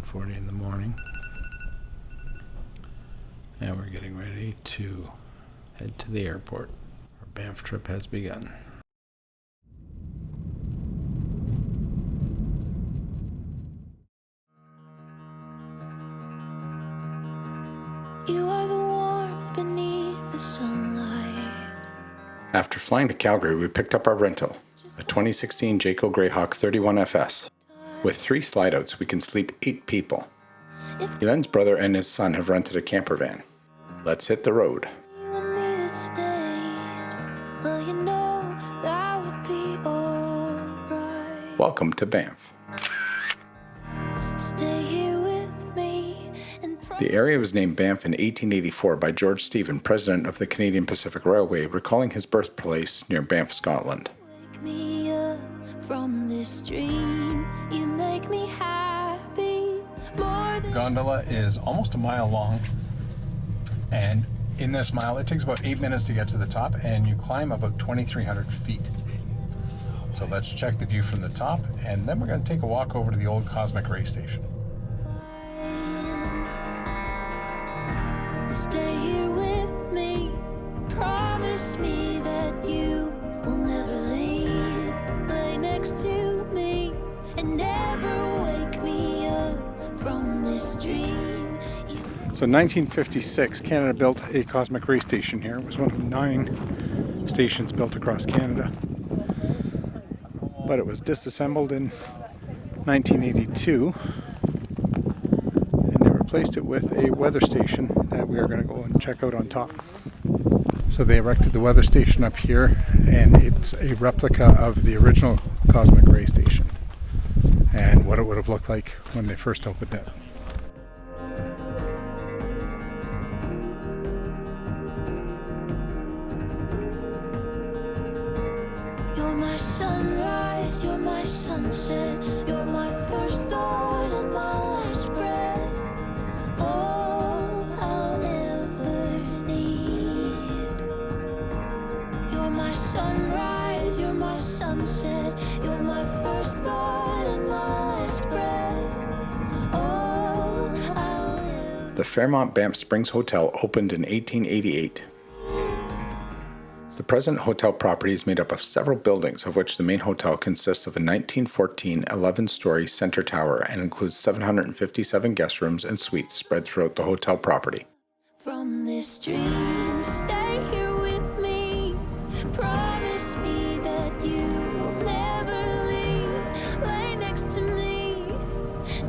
1:40 in the morning, and we're getting ready to head to the airport. Our Banff trip has begun. You are the warmth beneath the sunlight. After flying to Calgary, we picked up our rental, a 2016 Jayco Greyhawk 31FS. With 3 slide-outs, we can sleep 8 people. Elaine's brother and his son have rented a camper van. Let's hit the road. Welcome to Banff. The area was named Banff in 1884 by George Stephen, president of the Canadian Pacific Railway, recalling his birthplace near Banff, Scotland. Wake me up from this dream. You make me happy more than... The gondola is almost a mile long, and in this mile it takes about 8 minutes to get to the top, and you climb about 2,300 feet. So let's check the view from the top, and then we're going to take a walk over to the old Cosmic Ray Station. Stay here with me. Promise me that you will never leave. Lay next to me and never wake me up from this dream. So in 1956, Canada built a Cosmic Ray Station here. It was one of 9 stations built across Canada. But it was disassembled in 1982. And they replaced it with a weather station that we are going to go and check out on top. So they erected the weather station up here, and it's a replica of the original Cosmic Ray Station and what it would have looked like when they first opened it. You're my sunrise, you're my sunset, you're my first thought and my last breath. All I'll ever need. You're my sunrise, you're my sunset, you're my first thought and my last breath. All I'll ever... The Fairmont Banff Springs Hotel opened in 1888. The present hotel property is made up of several buildings, of which the main hotel consists of a 1914 11-story center tower and includes 757 guest rooms and suites spread throughout the hotel property. From this dream, stay here with me. Promise me that you will never leave. Lay next to me,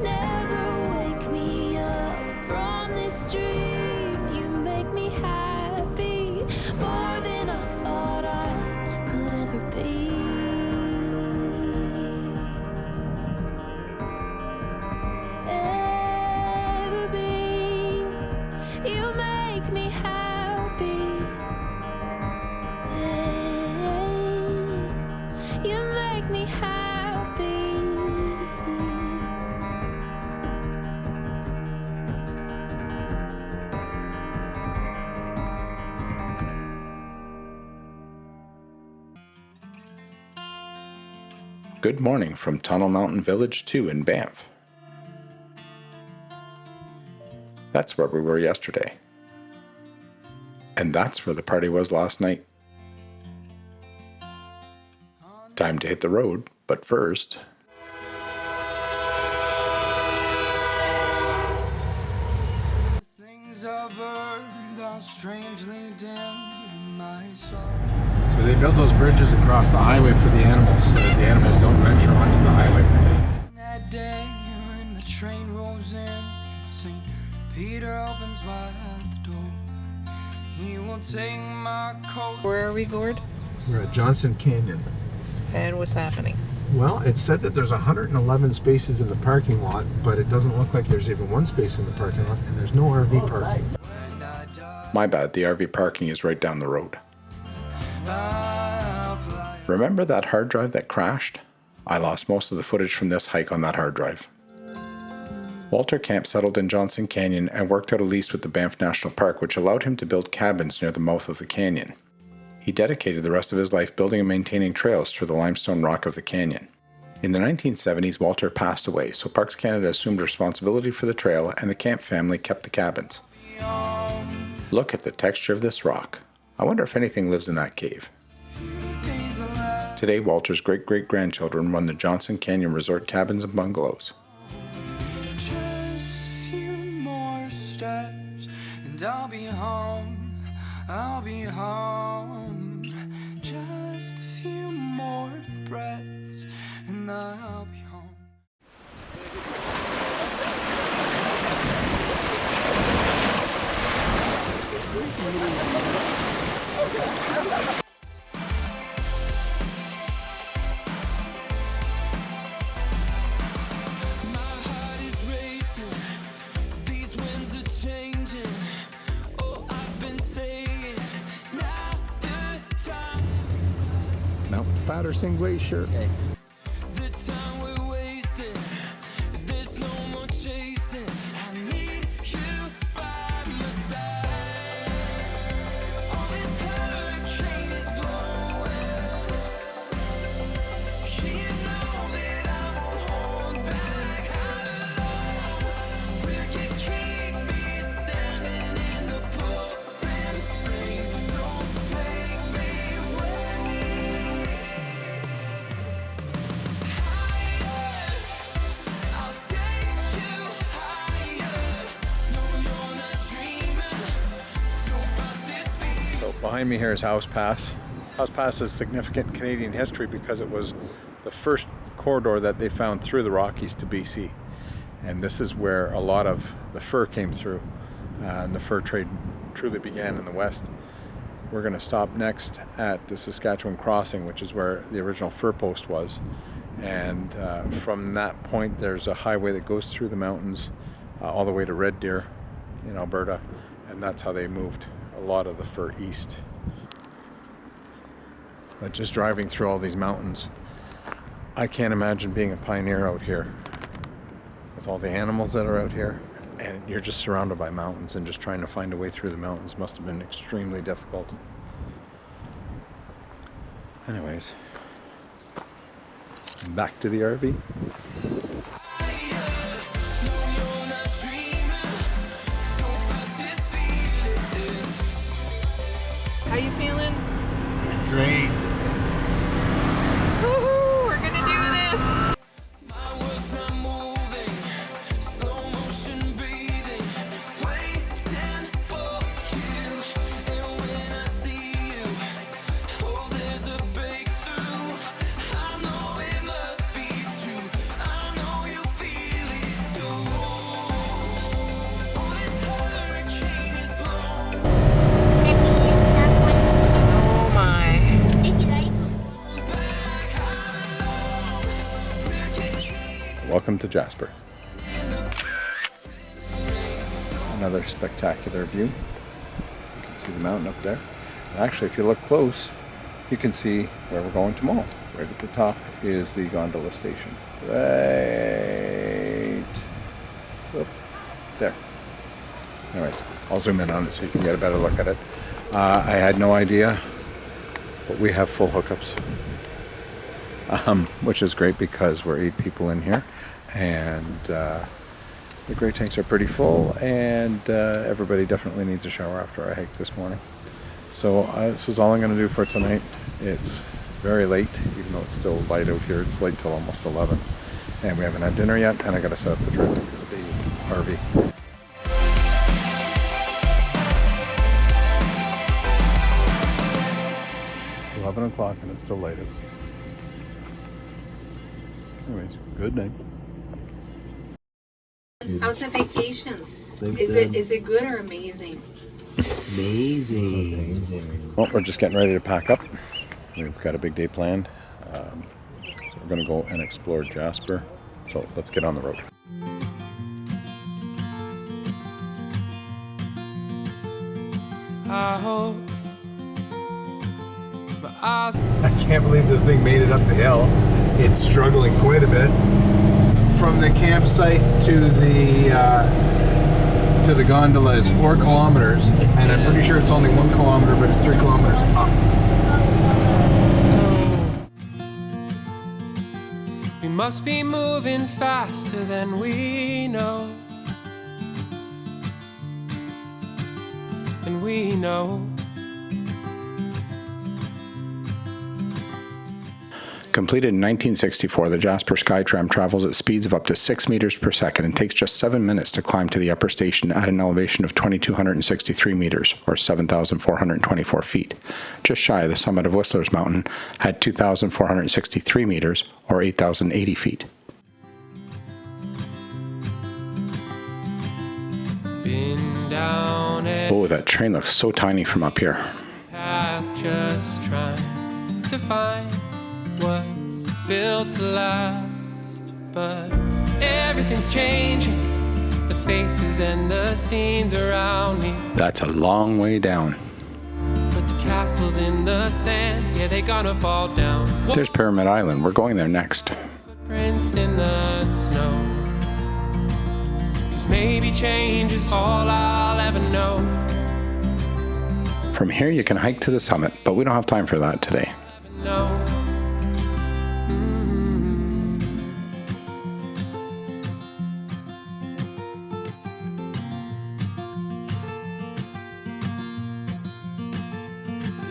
never wake me up from this dream. You make me happy more than I thought I could ever be. Ever be. You make me happy. You make me happy. Good morning from Tunnel Mountain Village 2 in Banff. That's where we were yesterday. And that's where the party was last night. Time to hit the road, but first... So they built those bridges across the highway for the animals, so that the animals don't venture onto the highway. That day when the train rolls in and St. Peter opens wide the door. He will take my coat. Where are we, Gord? We're at Johnston Canyon. And what's happening? Well, it's said that there's 111 spaces in the parking lot, but it doesn't look like there's even one space in the parking lot, and there's no RV parking. My bad, the RV parking is right down the road. Remember that hard drive that crashed? I lost most of the footage from this hike on that hard drive. Walter Camp settled in Johnston Canyon and worked out a lease with the Banff National Park, which allowed him to build cabins near the mouth of the canyon. He dedicated the rest of his life building and maintaining trails through the limestone rock of the canyon. In the 1970s, Walter passed away, so Parks Canada assumed responsibility for the trail and the Camp family kept the cabins. Look at the texture of this rock. I wonder if anything lives in that cave. Today, Walter's great-great-grandchildren run the Johnston Canyon Resort cabins and bungalows. Just a few more steps and I'll be home. I'll be home. Just a few more breaths and I'll be home. Mount Patterson Glacier. The time we're wasting, there's no more chasing. I need you by my side. All this hurricane is blowing. You know that I won't hold back. You can keep me standing in the pouring rain. Don't make me wait. I'll take you higher. No, you're not dreaming. Don't fight this feeling. So behind me here is Howse Pass. Howse Pass is significant in Canadian history because it was the first corridor that they found through the Rockies to BC. And this is where a lot of the fur came through and the fur trade truly began in the west. We're going to stop next at the Saskatchewan crossing, which is where the original fur post was. And from that point, there's a highway that goes through the mountains all the way to Red Deer in Alberta. And that's how they moved a lot of the fur east. But just driving through all these mountains, I can't imagine being a pioneer out here with all the animals that are out here. And you're just surrounded by mountains, and just trying to find a way through the mountains must have been extremely difficult. Anyways, back to the RV. How you feeling? Great. Woohoo! We're gonna do this! My world's not moving, slow motion breathing, waiting for you. And when I see you, oh, there's a breakthrough. I know it must be true. I know you feel it too. Oh, this hurricane is blowing. Oh my. Welcome to Jasper. Another spectacular view. You can see the mountain up there. And actually, if you look close, you can see where we're going tomorrow. Right at the top is the gondola station. Right up there. Anyways, I'll zoom in on it so you can get a better look at it. I had no idea, but we have full hookups. Which is great because we're 8 people in here, and the gray tanks are pretty full, and everybody definitely needs a shower after our hike this morning. So this is all I'm going to do for tonight. It's very late, even though it's still light out here. It's late till almost 11, and we haven't had dinner yet, and I got to set up the trailer for the RV. 11 o'clock and it's still light out. Anyways, good night. How's the vacation? Thanks, Is Dad. it good or amazing? It's amazing. Well, we're just getting ready to pack up. We've got a big day planned. So we're going to go and explore Jasper. So let's get on the road. I hope my eyes. I can't believe this thing made it up the hill. It's struggling quite a bit. From the campsite to the gondola is 4 kilometers, and I'm pretty sure it's only 1 kilometer, but it's 3 kilometers up. We must be moving faster than we know. And we know. Completed in 1964, the Jasper Skytram travels at speeds of up to 6 meters per second and takes just 7 minutes to climb to the upper station at an elevation of 2,263 meters, or 7,424 feet, just shy of the summit of Whistler's Mountain at 2,463 meters, or 8,080 feet. Been down Oh, that train looks so tiny from up here. path, just trying to find what's built to last. But everything's changing, the faces and the scenes around me. That's a long way down. But the castles in the sand, yeah, they gonna fall down. There's Pyramid Island. We're going there next. Footprints in the snow. 'Cause maybe change is all I'll ever know. From here you can hike to the summit, but we don't have time for that today. No.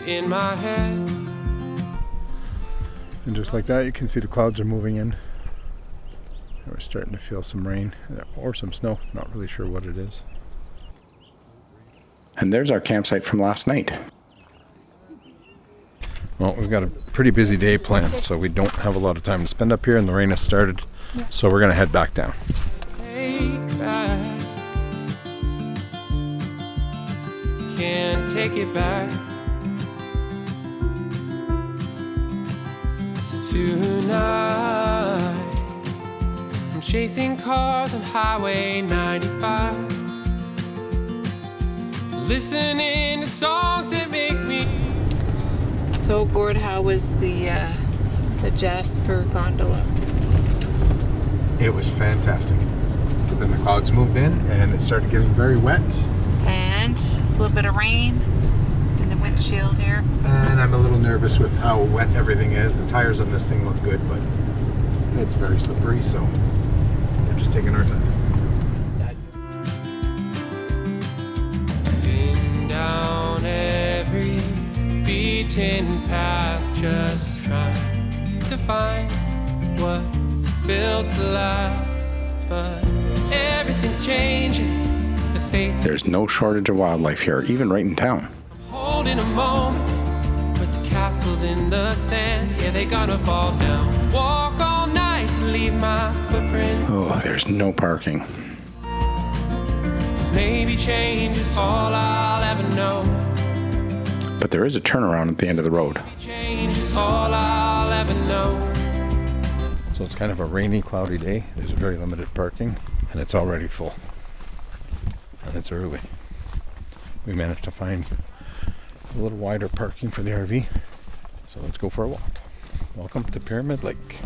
In my head. And just like that, you can see the clouds are moving in. And we're starting to feel some rain or some snow. Not really sure what it is. And there's our campsite from last night. Well, we've got a pretty busy day planned, so we don't have a lot of time to spend up here, and the rain has started. So we're going to head back down. Take back. Can't take it back. So tonight I'm chasing cars on Highway 95, listening to songs that make me. So, Gord, how was the Jasper Gondola? It was fantastic. But then the clouds moved in, and it started getting very wet. And a little bit of rain in the windshield here. And I'm a little nervous with how wet everything is. The tires on this thing look good, but it's very slippery, so we're just taking our time. Been down every beaten path, just trying to find what's built to last. But everything's changing. The face There's no shortage of wildlife here, even right in town. holding a moment. But the castles in the sand, yeah, they gonna fall down. Walk all night to leave my footprints. Oh, there's no parking. 'Cause maybe change is all I'll ever know. But there is a turnaround at the end of the road. Change is all I'll ever know. So it's kind of a rainy, cloudy day. There's very limited parking, and it's already full. And it's early. We managed to find a little wider parking for the RV. So let's go for a walk. Welcome to Pyramid Lake.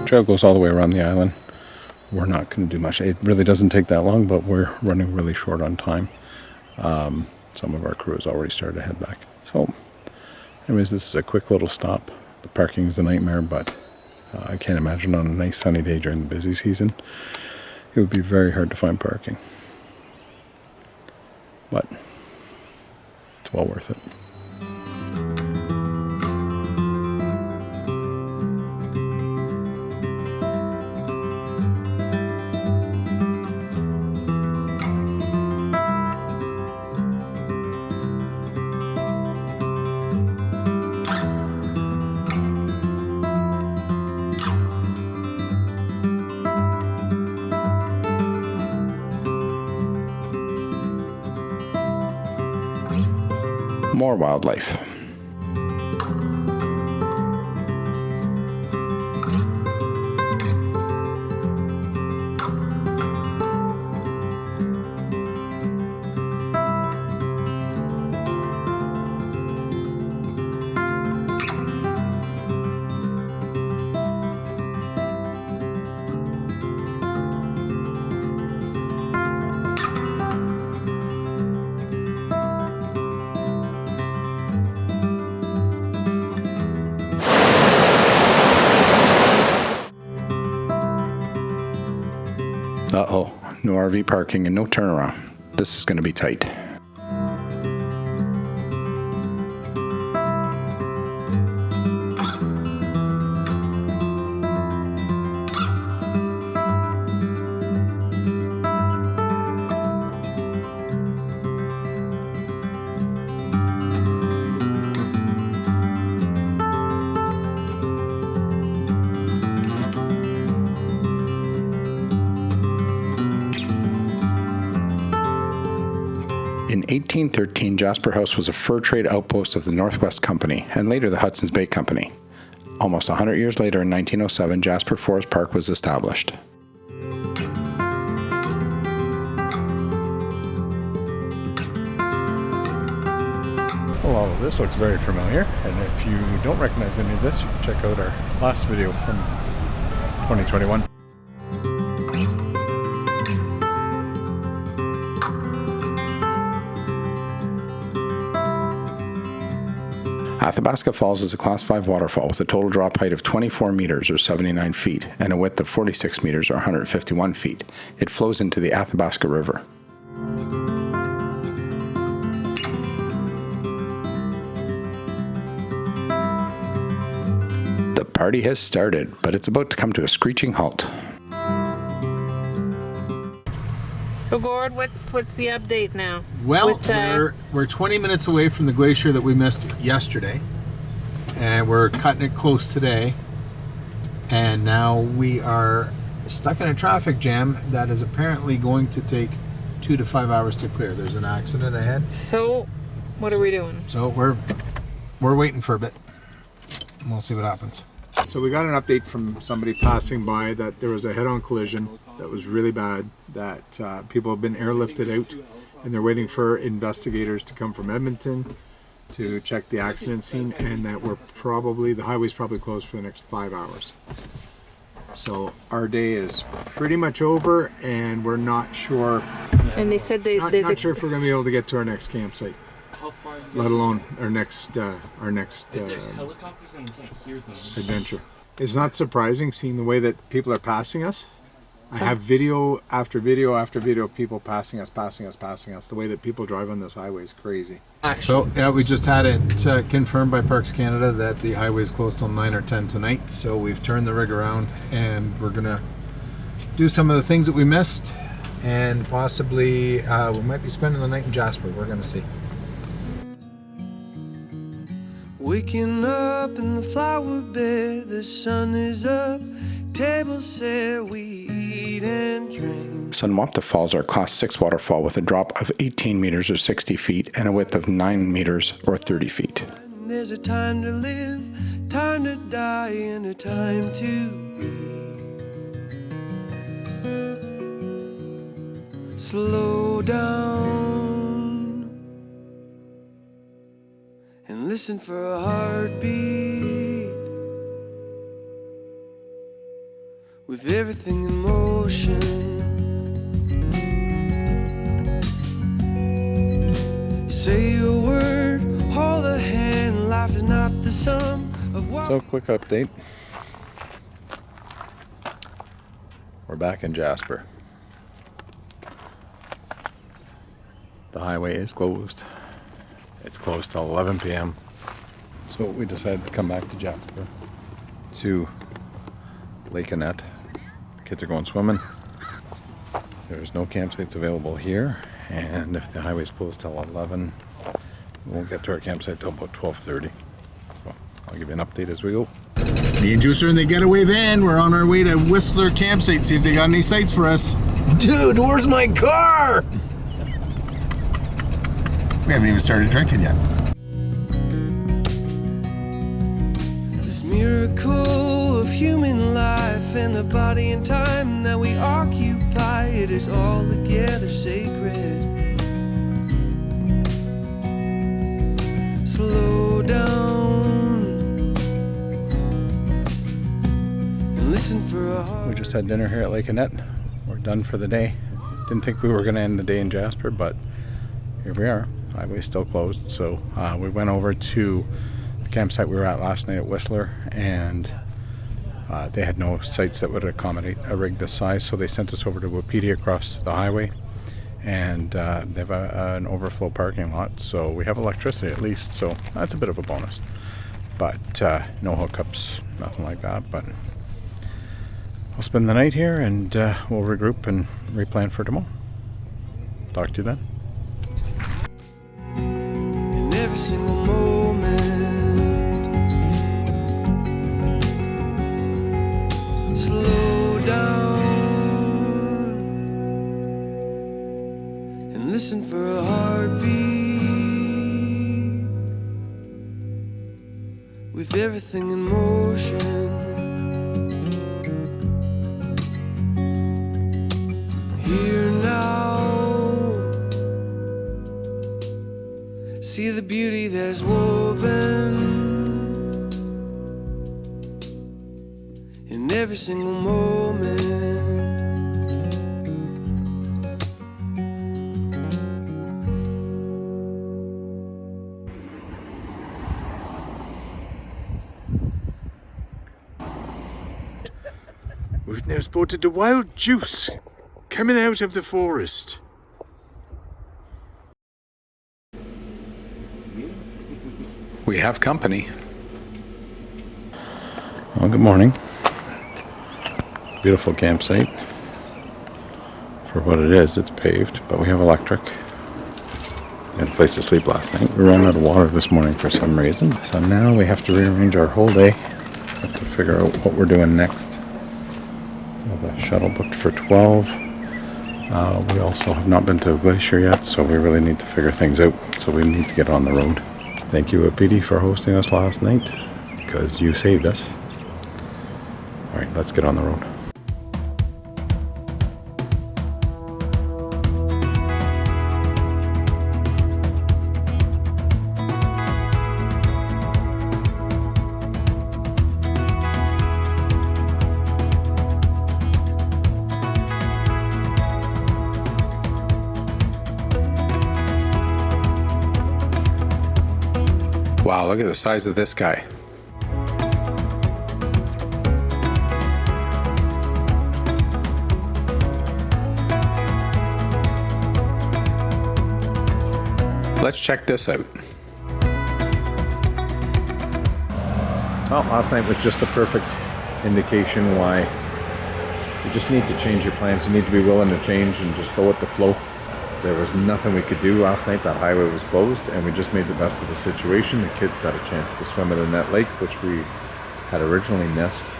Trail goes all the way around the island. We're not going to do much. It really doesn't take that long, but we're running really short on time. Some of our crew has already started to head back. So, anyways, this is a quick little stop. The parking is a nightmare, but I can't imagine on a nice sunny day during the busy season, it would be very hard to find parking. But it's well worth it. More wildlife. Uh-oh, no RV parking and no turnaround. This is going to be tight. In 1813, Jasper House was a fur trade outpost of the Northwest Company and later the Hudson's Bay Company. Almost 100 years later, in 1907, Jasper Forest Park was established. Well, all of this looks very familiar, and if you don't recognize any of this, you can check out our last video from 2021. Athabasca Falls is a Class 5 waterfall with a total drop height of 24 meters or 79 feet and a width of 46 meters or 151 feet. It flows into the Athabasca River. The party has started, but it's about to come to a screeching halt. So Gord, what's the update now? Well, we're 20 minutes away from the glacier that we missed yesterday, and we're cutting it close today. And now we are stuck in a traffic jam that is apparently going to take 2 to 5 hours to clear. There's an accident ahead. So, what are we doing? So we're waiting for a bit. We'll see what happens. So we got an update from somebody passing by that there was a head-on collision that was really bad, that people have been airlifted out, and they're waiting for investigators to come from Edmonton to check the accident scene, and that the highway's probably closed for the next 5 hours. So our day is pretty much over, and we're not sure. And they said Not sure if we're going to be able to get to our next campsite, let alone our next adventure. It's not surprising seeing the way that people are passing us. I have video after video after video of people passing us. The way that people drive on this highway is crazy. So yeah, we just had it confirmed by Parks Canada that the highway is closed till 9 or 10 tonight. So we've turned the rig around and we're gonna do some of the things that we missed, and possibly we might be spending the night in Jasper. We're gonna see. Waking up in the flower bed, the sun is up, table set, we eat and drink. Sunwapta Falls are a Class 6 waterfall with a drop of 18 meters or 60 feet and a width of 9 meters or 30 feet. There's a time to live, time to die, and a time to be. Slow down and listen for a heartbeat. With everything in motion, say a word, hold a hand. Life is not the sum of what. So, quick update. We're back in Jasper. The highway is closed. It's closed till 11 p.m. So we decided to come back to Jasper, to Lake Annette. The kids are going swimming. There's no campsites available here, and if the highway's closed till 11, we won't get to our campsite till about 12:30. So I'll give you an update as we go. Me and Juice are in the getaway van. We're on our way to Whistler campsite, see if they got any sites for us. Dude, where's my car? We haven't even started drinking yet. This miracle of human life and the body and time that we occupy, it is all together sacred. Slow down and listen for a heart. We just had dinner here at Lake Annette. We're done for the day. Didn't think we were going to end the day in Jasper, but here we are. Highway's still closed, so we went over to the campsite we were at last night at Whistler, and They had no sites that would accommodate a rig this size, so they sent us over to Wapiti across the highway, and they have an overflow parking lot, so we have electricity at least, so that's a bit of a bonus. But no hookups, nothing like that. But I'll spend the night here, and we'll regroup and replan for tomorrow. Talk to you then. In every single moment, slow down and listen for a heartbeat. With everything in motion, here now, see the beauty that is woven in every single moment. We've now spotted the wild juice coming out of the forest. We have company. Well, good morning. Beautiful campsite. For what it is, it's paved, but we have electric. We had a place to sleep last night. We ran out of water this morning for some reason, so now we have to rearrange our whole day. Have to figure out what we're doing next. We have a shuttle booked for 12. We also have not been to a glacier yet, so we really need to figure things out. So we need to get on the road. Thank you, Wapiti, for hosting us last night, because you saved us. All right, let's get on the road. Wow, look at the size of this guy. Let's check this out. Well, last night was just the perfect indication why you just need to change your plans. You need to be willing to change and just go with the flow. There was nothing we could do last night. That highway was closed, and we just made the best of the situation. The kids got a chance to swim at Annette Lake, which we had originally missed.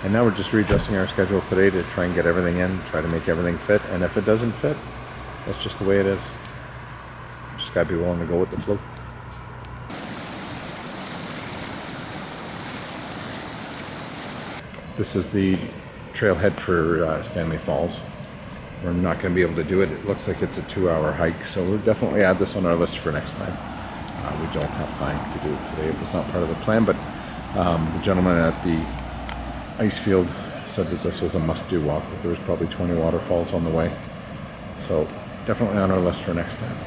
And now we're just readjusting our schedule today to try and get everything in, try to make everything fit. And if it doesn't fit, that's just the way it is. Just got to be willing to go with the flow. This is the trailhead for Stanley Falls. We're not going to be able to do it. It looks like it's a 2-hour hike, so we'll definitely add this on our list for next time. We don't have time to do it today. It was not part of the plan, but the gentleman at the Icefield said that this was a must-do walk, that there was probably 20 waterfalls on the way. So definitely on our list for next time.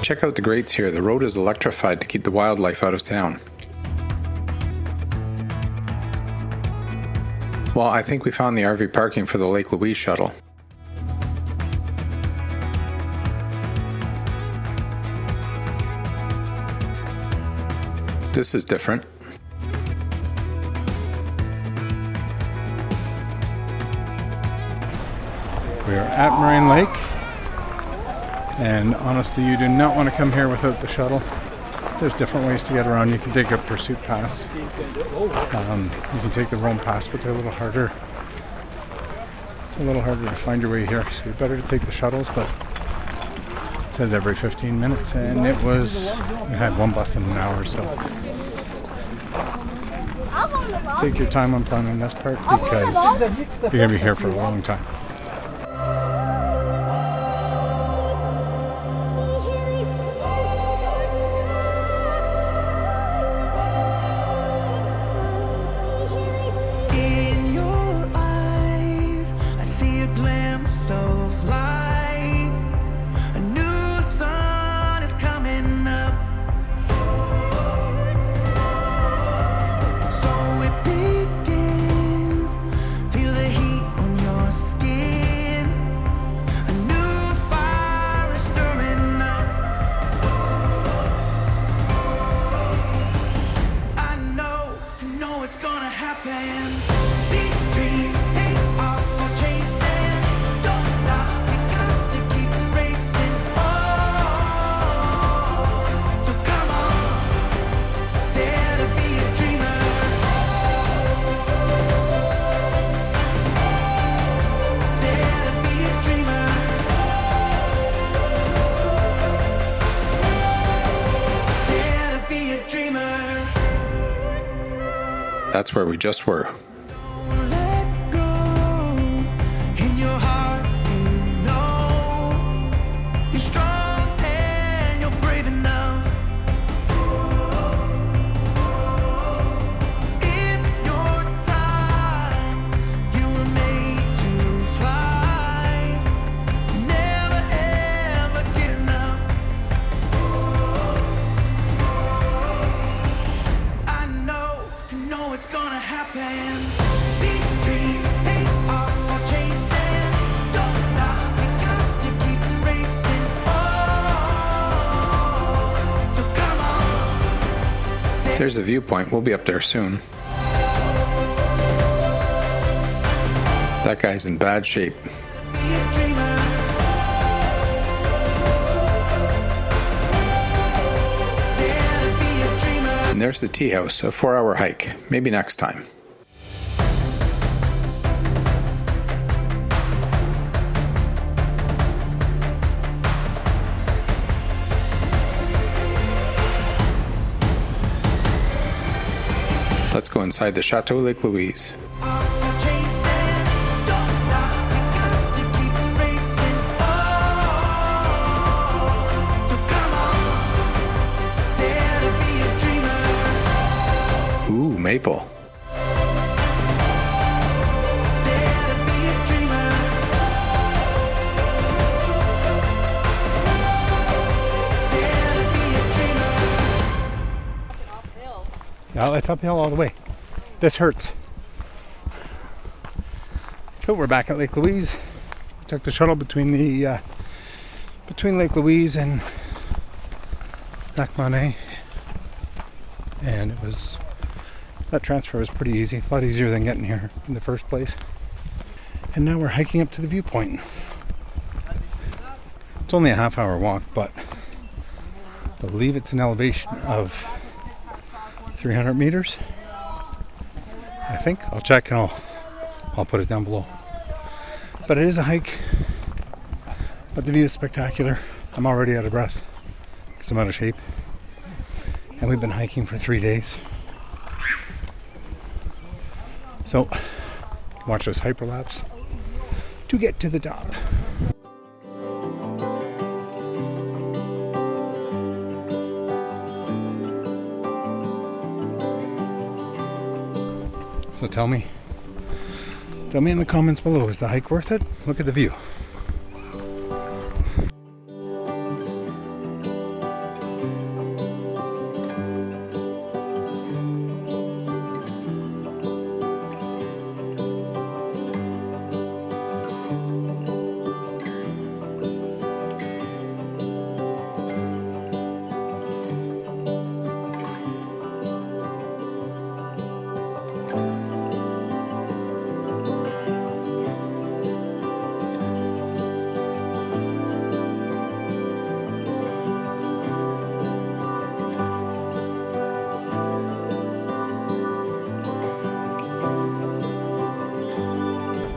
Check out the grates here. The road is electrified to keep the wildlife out of town. Well, I think we found the RV parking for the Lake Louise shuttle. This is different. We are at Moraine Lake, and honestly, you do not want to come here without the shuttle. There's different ways to get around. You can take a pursuit pass. You can take the roam pass, but they're a little harder. It's a little harder to find your way here, so you're better to take the shuttles, but it says every 15 minutes, and we had one bus in an hour, so take your time on planning this part because you're going to be here for a long time. In your eyes, I see a glimpse of light. A new sun is coming up. So it begins. Feel the heat on your skin. A new fire is stirring up. I know it's gonna happen. These dreams, they are for chasing. Don't stop, we got to keep racing on. So come on, dare to be a dreamer. Dare to be a dreamer. Dare to be a dreamer. That's where we just were. Don't let go. In your heart, you know you're strong and you're brave enough. It's your time. You were made to fly. Never ever give enough. I know it's gonna happen. These dreams, they are for chasing. Don't stop, we got to keep racing on. So come on, There's the viewpoint. We'll be up there soon. That guy's in bad shape. be a dreamer. Dare to be a dreamer. And there's the tea house, a 4-hour hike. Maybe next time. Let's go inside the Chateau Lake Louise. Chasing, don't stop, we got to keep racing on. So come on, dare to be a dreamer. Ooh, maple. Dare to be a dreamer. Dare to be a dreamer. Yeah, it's uphill all the way. This hurts. So we're back at Lake Louise. We took the shuttle between Lake Louise and Lac Monet, and that transfer was pretty easy, a lot easier than getting here in the first place. And now we're hiking up to the viewpoint. It's only a half-hour walk, but I believe it's an elevation of 300 meters. I think. I'll check and I'll put it down below. But it is a hike. But the view is spectacular. I'm already out of breath because I'm out of shape. And we've been hiking for 3 days. So, watch this hyperlapse to get to the top. So tell me in the comments below, is the hike worth it? Look at the view.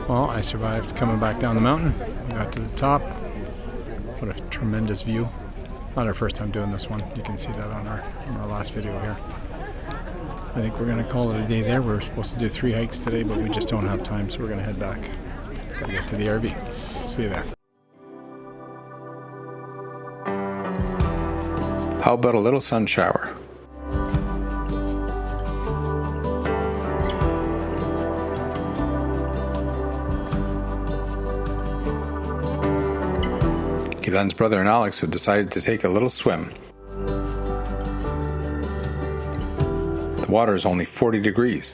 Well, I survived coming back down the mountain. We got to the top. What a tremendous view. Not our first time doing this one. You can see that on our last video here. I think we're going to call it a day there. We were supposed to do 3 hikes today, but we just don't have time, so we're going to head back. Got to get to the RV. We'll see you there. How about a little sun shower? Guylain's brother and Alex have decided to take a little swim. The water is only 40 degrees.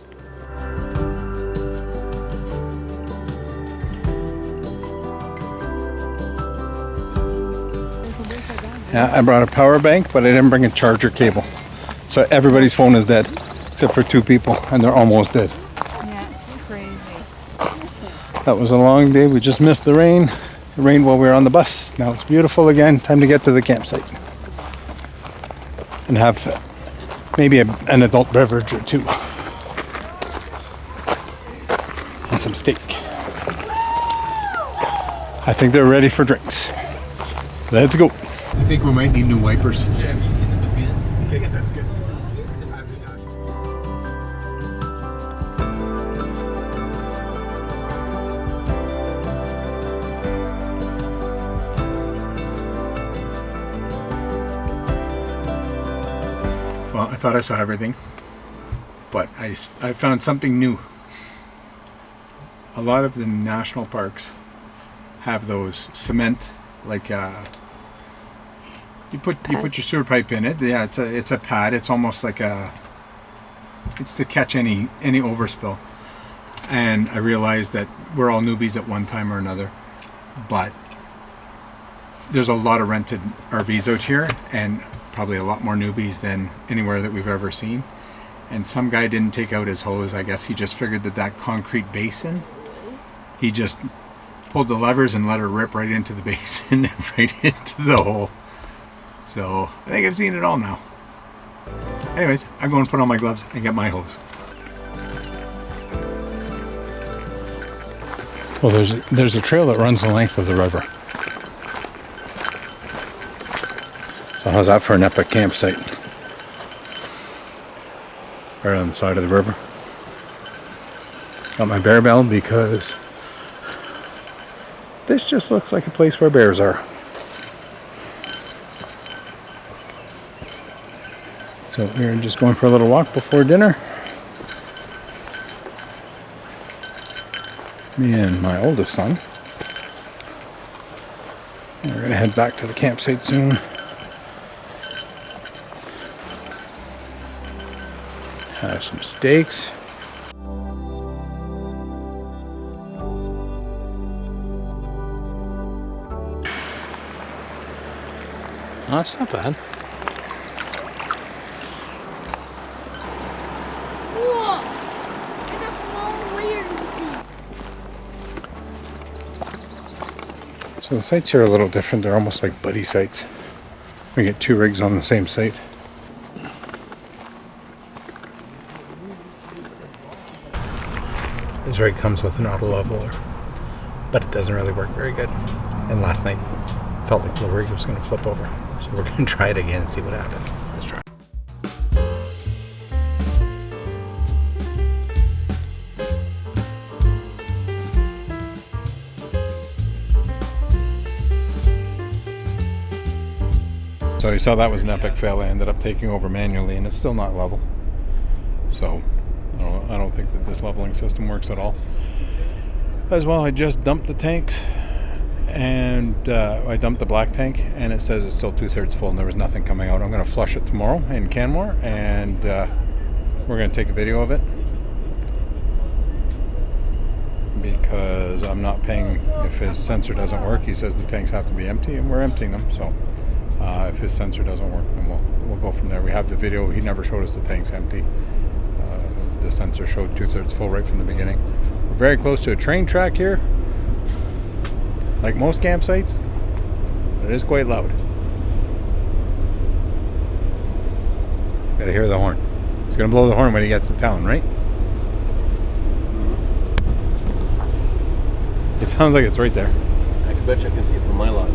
Yeah, I brought a power bank, but I didn't bring a charger cable. So everybody's phone is dead, except for 2 people, and they're almost dead. Yeah, it's crazy. That was a long day. We just missed the rain. It rained while we were on the bus. Now it's beautiful again. Time to get to the campsite. And have maybe an adult beverage or 2. And some steak. I think they're ready for drinks. Let's go. I think we might need new wipers. Have you seen the movies? Okay, that's good. Well, I thought I saw everything, but I found something new. A lot of the national parks have those cement, like you put your sewer pipe in it. Yeah, it's a pad. It's almost like it's to catch any overspill. And I realized that we're all newbies at one time or another, but there's a lot of rented RVs out here, and probably a lot more newbies than anywhere that we've ever seen. And some guy didn't take out his hose. I guess he just figured that concrete basin, he just pulled the levers and let her rip right into the basin and right into the hole. So I think I've seen it all now. Anyways, I'm going to put on my gloves and get my hose. Well, there's a trail that runs the length of the river. So how's that for an epic campsite? Right on the side of the river. Got my bear bell because this just looks like a place where bears are. So we're just going for a little walk before dinner. Me and my oldest son. We're going to head back to the campsite soon. Have some steaks. Oh, that's not bad. So the sites here are a little different. They're almost like buddy sites. We get 2 rigs on the same site. This rig comes with an auto leveler, but it doesn't really work very good. And last night felt like the rig was going to flip over. So we're going to try it again and see what happens. Let's try. So you saw that was an epic fail. I ended up taking over manually, and it's still not level. So I don't think that this leveling system works at all. As well, I just dumped the tanks, and I dumped the black tank, and it says it's still 2/3 full, and there was nothing coming out. I'm going to flush it tomorrow in Canmore, and we're going to take a video of it, because I'm not paying if his sensor doesn't work. He says the tanks have to be empty, and we're emptying them. So if his sensor doesn't work, then we'll go from there. We have the video. He never showed us the tanks empty. The sensor showed 2/3 full right from the beginning. We're very close to a train track here. Like most campsites, it is quite loud. Gotta hear the horn. He's gonna blow the horn when he gets to town, right? It sounds like it's right there. I can bet you I can see it from my lot.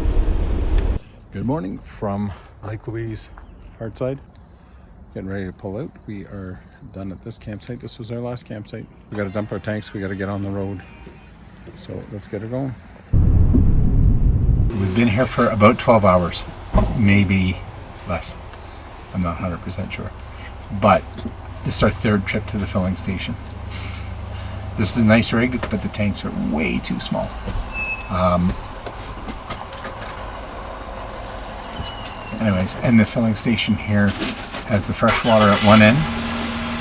Good morning from Lake Louise, Hardside. Getting ready to pull out. We are done at this campsite. This was our last campsite. We got to dump our tanks. We got to get on the road. So let's get her going. We've been here for about 12 hours, maybe less. I'm not 100% sure. But this is our third trip to the filling station. This is a nice rig, but the tanks are way too small. Anyways, and the filling station here has the fresh water at one end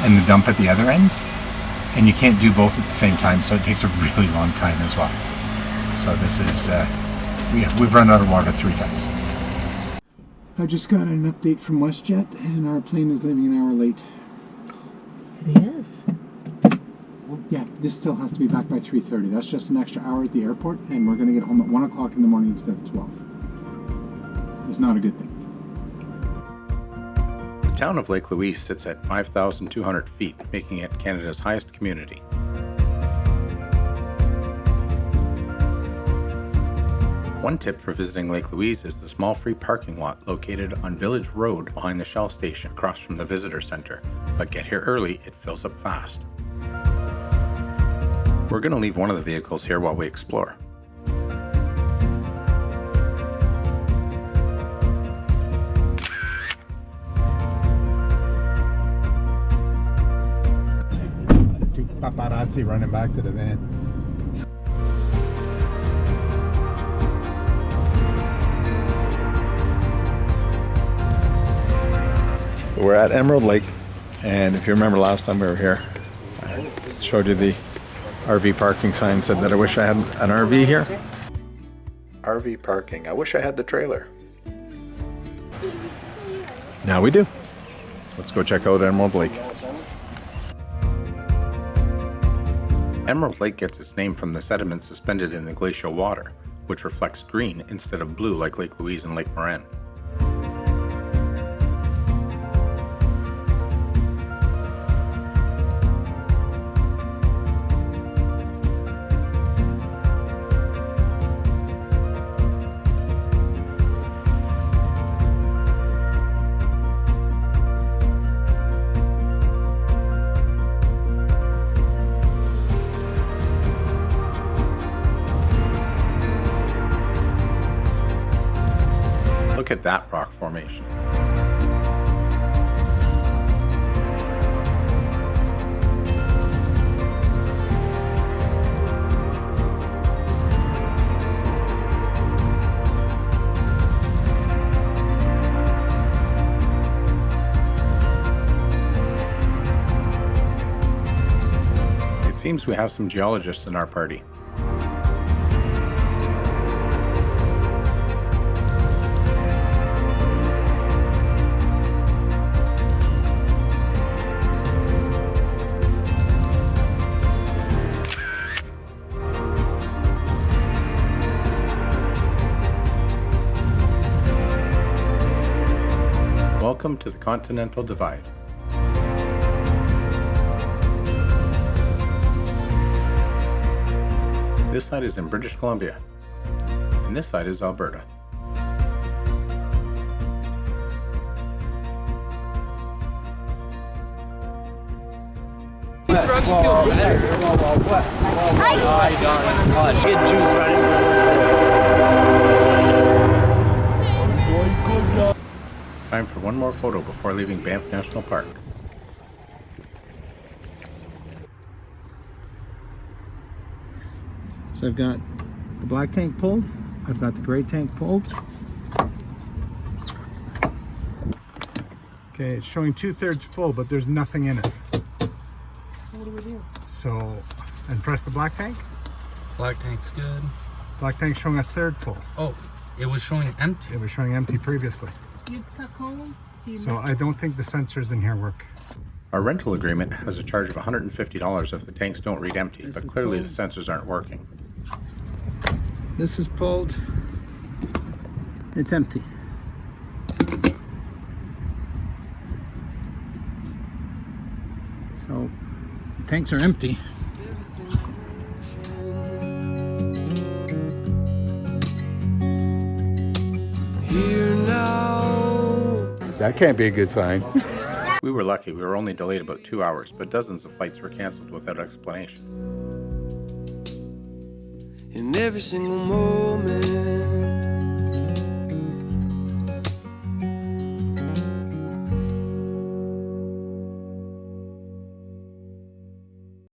and the dump at the other end. And you can't do both at the same time, so it takes a really long time as well. So this is, we've run out of water 3 times. I just got an update from WestJet, and our plane is leaving an hour late. It is. Yeah, this still has to be back by 3:30. That's just an extra hour at the airport, and we're going to get home at 1 o'clock in the morning instead of 12. It's not a good thing. The town of Lake Louise sits at 5,200 feet, making it Canada's highest community. One tip for visiting Lake Louise is the small free parking lot located on Village Road behind the Shell station across from the visitor center. But get here early, it fills up fast. We're going to leave one of the vehicles here while we explore. Paparazzi running back to the van. We're at Emerald Lake, and if you remember last time we were here, I showed you the RV parking sign, said that I wish I had an RV here. RV parking. I wish I had the trailer. Now we do. Let's go check out Emerald Lake. Emerald Lake gets its name from the sediment suspended in the glacial water, which reflects green instead of blue like Lake Louise and Lake Moraine. Look at that rock formation. It seems we have some geologists in our party. Welcome to the Continental Divide. This side is in British Columbia, and this side is Alberta. Time for one more photo before leaving Banff National Park. So I've got the black tank pulled, I've got the gray tank pulled. Okay, it's showing 2/3 full, but there's nothing in it. What do we do? So, and press the black tank. Black tank's good. Black tank's showing 1/3 full. Oh, it was showing empty. It was showing empty previously. So I don't think the sensors in here work. Our rental agreement has a charge of $150 if the tanks don't read empty, but clearly the sensors aren't working. This is pulled. It's empty. So, tanks are empty. That can't be a good sign. We were lucky. We were only delayed about 2 hours, but dozens of flights were canceled without explanation. In every single moment